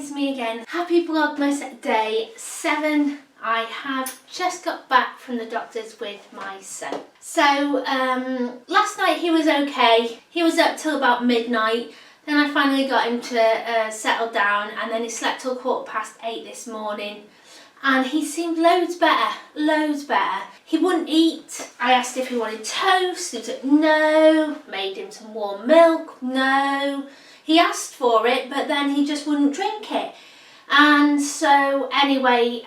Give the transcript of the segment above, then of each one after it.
it's me again. Happy Vlogmas day 7. I have just got back from the doctor's with my son. So last night he was okay. He was up till about midnight. Then I finally got him to settle down, and then he slept till 8:15 this morning. And he seemed loads better, loads better. He wouldn't eat. I asked if he wanted toast. He was like, no. Made him some warm milk. No. He asked for it, but then he just wouldn't drink it. And so anyway,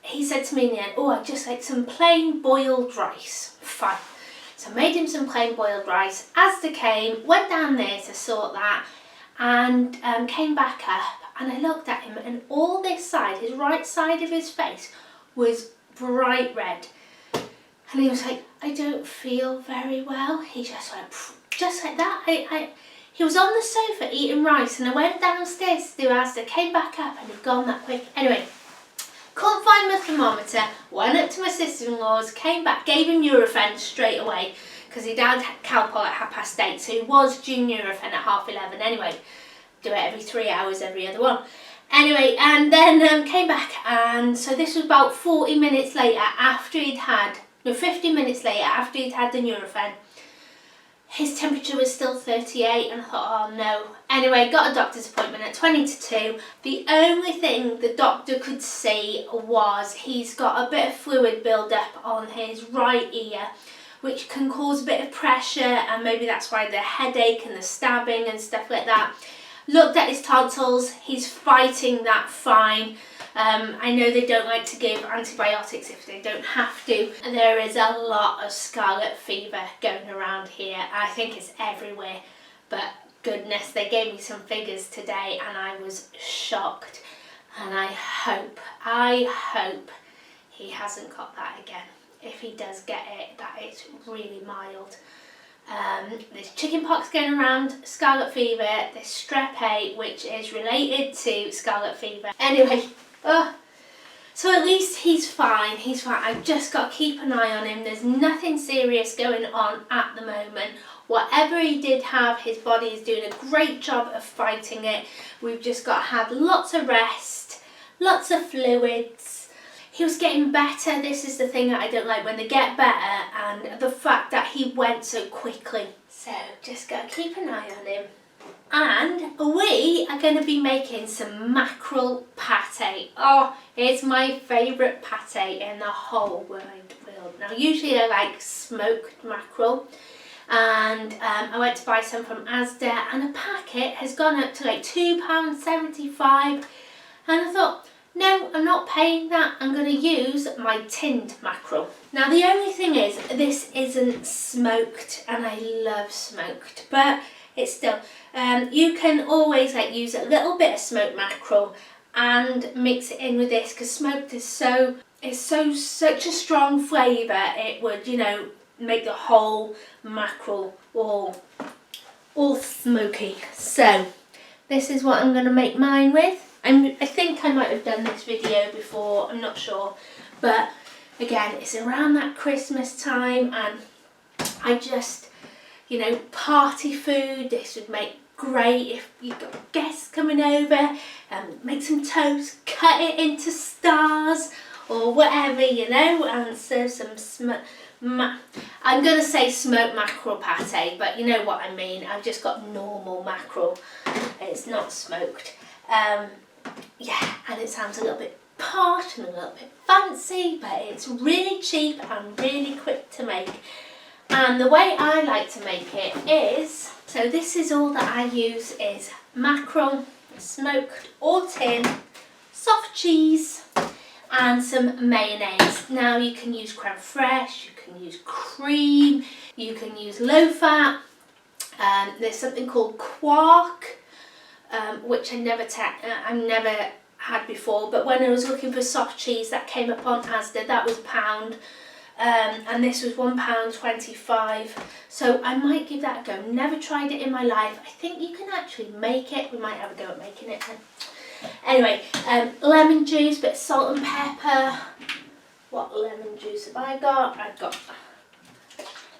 he said to me in the end, oh, I'd just like some plain boiled rice. Fine. So I made him some plain boiled rice. Asda came, went down there to sort that, and came back up. And I looked at him, and all this side, his right side of his face, was bright red. And he was like, I don't feel very well. He just went, just like that. He was on the sofa eating rice, and I went downstairs to do Asda, came back up, and he'd gone that quick. Anyway, couldn't find my thermometer, went up to my sister-in-law's, came back, gave him Nurofen straight away, because he'd had Calpol at 8:30, so he was due Nurofen at 11:30 anyway. Do it every 3 hours, every other one. Anyway, and then came back, and so this was about 40 minutes later after he'd had, no, 50 minutes later after he'd had the Nurofen. His temperature was still 38, and I thought, oh no. Anyway, got a doctor's appointment at 20 to 2. The only thing the doctor could see was he's got a bit of fluid build-up on his right ear, which can cause a bit of pressure, and maybe that's why the headache and the stabbing and stuff like that. Looked at his tonsils, he's fighting that fine. I know they don't like to give antibiotics if they don't have to. There is a lot of scarlet fever going around here. I think it's everywhere, but goodness, they gave me some figures today and I was shocked. And I hope he hasn't got that again. If he does get it, that is really mild. There's chickenpox going around, scarlet fever, there's strep A, which is related to scarlet fever. Anyway, so at least he's fine, I've just got to keep an eye on him. There's nothing serious going on at the moment. Whatever he did have, his body is doing a great job of fighting it. We've just got to have lots of rest, lots of fluids. He was getting better. This is the thing that I don't like, when they get better, and the fact that he went so quickly. So just got to keep an eye on him. And we are going to be making some mackerel pate. Oh, it's my favourite pate in the whole wide world. Now usually I like smoked mackerel, and I went to buy some from Asda, and a packet has gone up to like £2.75, and I thought, no, I'm not paying that. I'm going to use my tinned mackerel. Now the only thing is, this isn't smoked, and I love smoked, but it's still, you can always like use a little bit of smoked mackerel and mix it in with this, because smoked is such a strong flavour. It would, you know, make the whole mackerel all smoky. So this is what I'm going to make mine with. I think I might have done this video before, I'm not sure, but again, it's around that Christmas time, and I just, you know, party food. This would make great if you've got guests coming over, make some toast, cut it into stars or whatever, you know, and serve some I'm going to say smoked mackerel pate, but you know what I mean. I've just got normal mackerel, it's not smoked. Yeah, and it sounds a little bit posh and a little bit fancy, but it's really cheap and really quick to make. And the way I like to make it is, so this is all that I use, is mackerel, smoked or tin, soft cheese, and some mayonnaise. Now you can use creme fraiche, you can use cream, you can use low fat. There's something called quark, which I've never had before, but when I was looking for soft cheese that came up on Asda, that was £1, and this was £1.25, so I might give that a go. Never tried it in my life. I think you can actually make it. We might have a go at making it. Anyway, lemon juice, bit of salt and pepper. What lemon juice have I got? I've got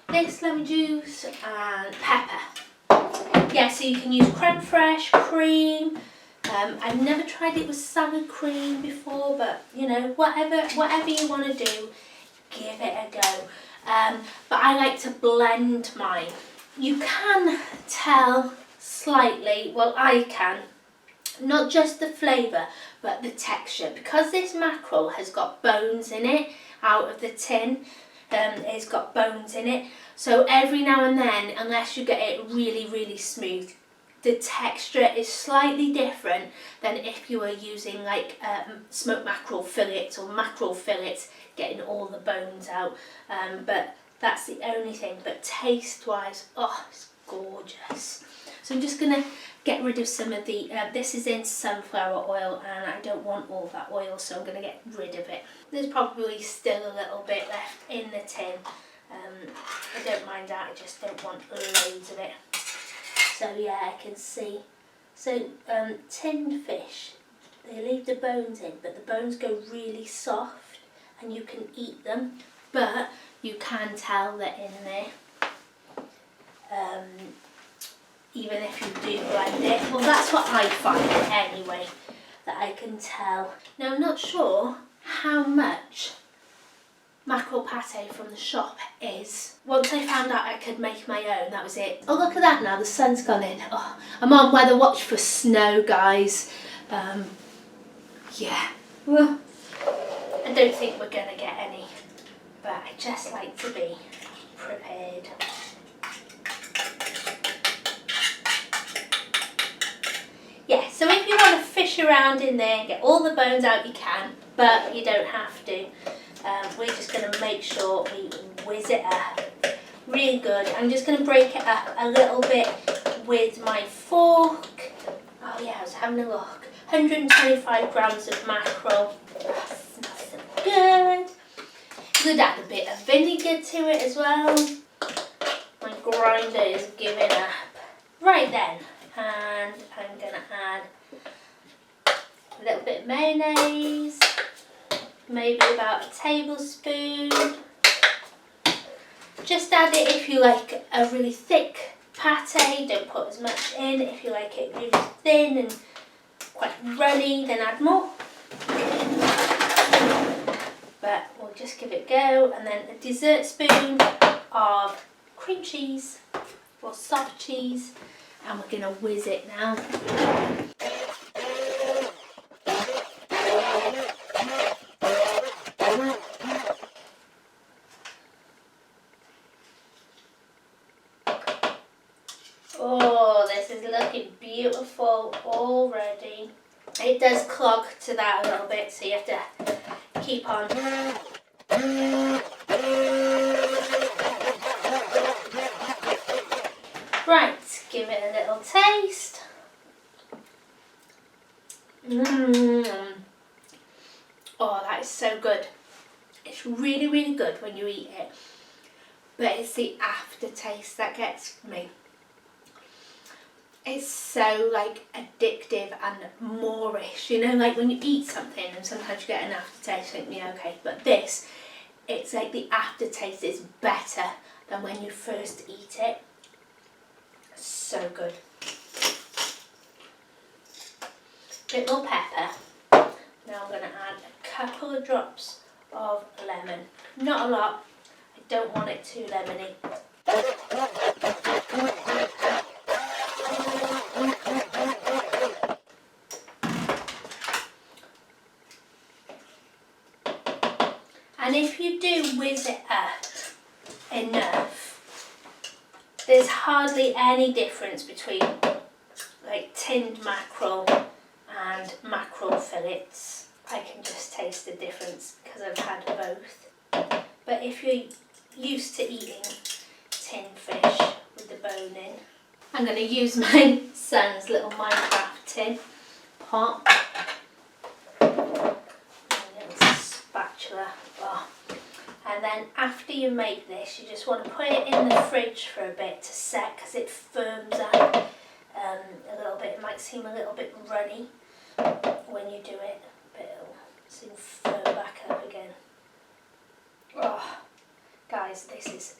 this lemon juice and pepper. Yeah, so you can use creme fraiche, cream, I've never tried it with salad cream before, but you know, whatever you want to do, give it a go. But I like to blend mine. You can tell slightly, well I can, not just the flavour but the texture, because this mackerel has got bones in it out of the tin. It's got bones in it, so every now and then, unless you get it really smooth, the texture is slightly different than if you were using like smoked mackerel fillets or mackerel fillets, getting all the bones out. But that's the only thing. But taste wise, oh, it's gorgeous. So I'm just gonna get rid of some of the, this is in sunflower oil and I don't want all that oil, so I'm gonna get rid of it. There's probably still a little bit left in the tin. I don't mind that, I just don't want loads of it. So yeah, I can see. So tinned fish, they leave the bones in, but the bones go really soft and you can eat them, but you can tell they're in there. Even if you do blend it. Well, that's what I find anyway, that I can tell. Now, I'm not sure how much mackerel pate from the shop is. Once I found out I could make my own, that was it. Oh, look at that now, the sun's gone in. Oh, I'm on weather watch for snow, guys. Yeah. Well, I don't think we're gonna get any, but I just like to be prepared. Yeah, so if you want to fish around in there and get all the bones out, you can, but you don't have to. We're just going to make sure we whiz it up really good. I'm just going to break it up a little bit with my fork. Oh yeah, I was having a look. 125 grams of mackerel. That's nice and good. Could add a bit of vinegar to it as well. My grinder is giving up. Right then. And I'm going to add a little bit of mayonnaise, maybe about a tablespoon. Just add it if you like a really thick pate, don't put as much in. If you like it really thin and quite runny, then add more. But we'll just give it a go. And then a dessert spoon of cream cheese or soft cheese. And we're going to whiz it now. Oh, this is looking beautiful already. It does clog to that a little bit, so you have to keep on. Right, give it a little taste. Oh, that is so good. It's really good when you eat it. But it's the aftertaste that gets me. It's so like addictive and moreish, you know, like when you eat something and sometimes you get an aftertaste, you think, yeah, okay, but this, it's like the aftertaste is better than when you first eat it. So good. Bit more pepper. Now I'm going to add a couple of drops of lemon. Not a lot. I don't want it too lemony. And if you do whiz it up enough, there's hardly any difference between like tinned mackerel and mackerel fillets. I can just taste the difference because I've had both. But if you're used to eating tinned fish with the bone in, I'm going to use my son's little Minecraft tin pot. A little spatula. Oh. And then after you make this, you just want to put it in the fridge for a bit to set, because it firms up a little bit. It might seem a little bit runny when you do it, but it'll soon firm back up again. Oh, guys, this is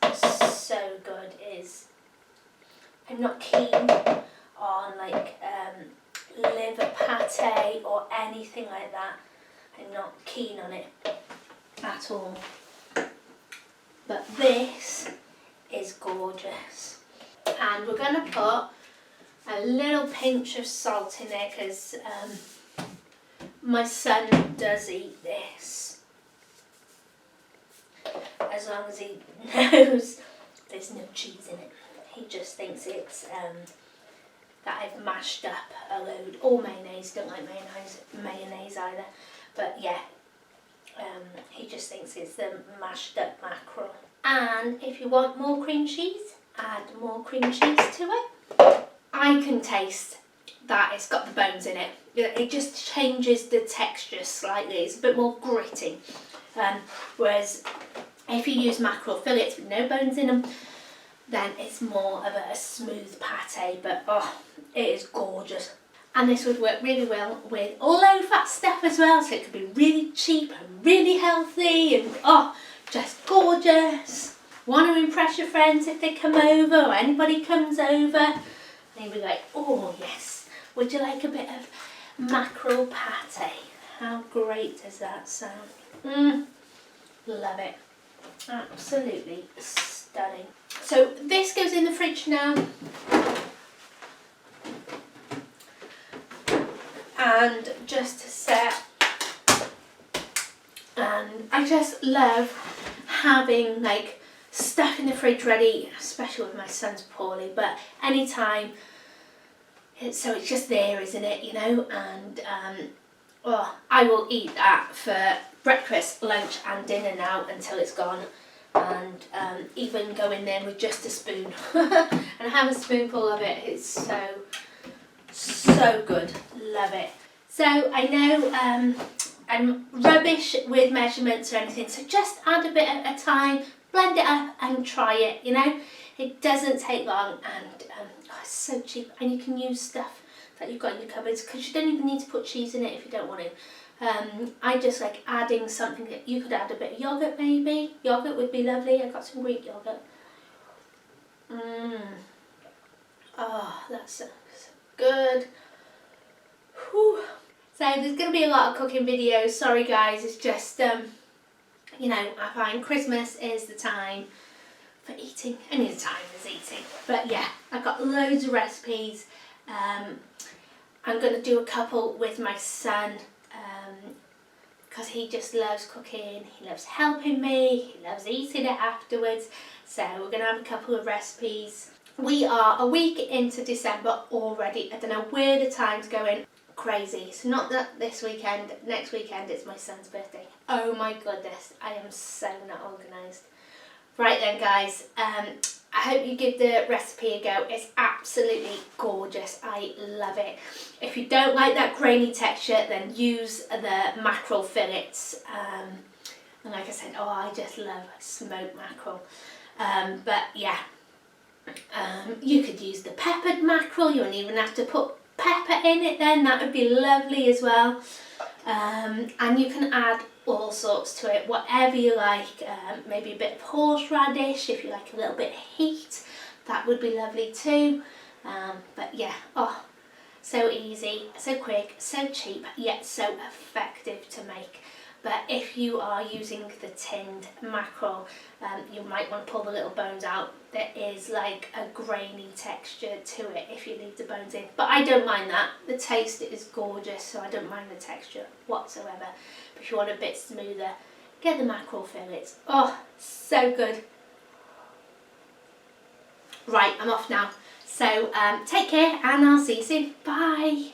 so good. I'm not keen on like liver pate or anything like that. I'm not keen on it at all. But this is gorgeous. And we're going to put a little pinch of salt in there because my son does eat this. As long as he knows there's no cheese in it. He just thinks it's that I've mashed up a load. Or mayonnaise, don't like mayonnaise either. But yeah, he just thinks it's the mashed up mackerel. And if you want more cream cheese, add more cream cheese to it. I can taste that it's got the bones in it. It just changes the texture slightly. It's a bit more gritty. Whereas if you use mackerel fillets with no bones in them, then it's more of a smooth pate. But oh, it is gorgeous. And this would work really well with low fat stuff as well. So it could be really cheap and really healthy and oh, just gorgeous. Want to impress your friends if they come over or anybody comes over. They'll be like, oh yes, would you like a bit of mackerel pate? How great does that sound? Love it. Absolutely stunning. So this goes in the fridge now. And just to set. And I just love having like stuff in the fridge ready, especially when my son's poorly, but anytime. So it's just there, isn't it, you know, and oh, I will eat that for breakfast, lunch and dinner now until it's gone, and even go in there with just a spoon and have a spoonful of it. It's so good, love it. So I know I'm rubbish with measurements or anything, so just add a bit at a time, blend it up and try it, you know. It doesn't take long, and oh, it's so cheap, and you can use stuff that you've got in your cupboards because you don't even need to put cheese in it if you don't want to. I just like adding something that you could add a bit of yoghurt maybe. Yoghurt would be lovely. I've got some Greek yoghurt. Oh, that's so good. Whew. So there's going to be a lot of cooking videos. Sorry guys, it's just, you know, I find Christmas is the time for eating. Any time is eating. But yeah, I've got loads of recipes. I'm going to do a couple with my son because he just loves cooking. He loves helping me. He loves eating it afterwards. So we're going to have a couple of recipes. We are a week into December already. I don't know where the time's going. Crazy. So not that this weekend, next weekend it's my son's birthday. Oh my goodness, I am so not organised. Right then guys, I hope you give the recipe a go. It's absolutely gorgeous. I love it. If you don't like that grainy texture, then use the mackerel fillets. And like I said, oh, I just love smoked mackerel. But yeah, you could use the peppered mackerel. You wouldn't even have to put pepper in it then. That would be lovely as well. And you can add all sorts to it, whatever you like. Maybe a bit of horseradish if you like a little bit of heat. That would be lovely too. But yeah, oh, so easy, so quick, so cheap, yet so effective to make. But if you are using the tinned mackerel, you might want to pull the little bones out. There is like a grainy texture to it if you leave the bones in. But I don't mind that. The taste is gorgeous, so I don't mind the texture whatsoever. But if you want a bit smoother, get the mackerel fillets. Oh, so good. Right, I'm off now. So take care and I'll see you soon. Bye.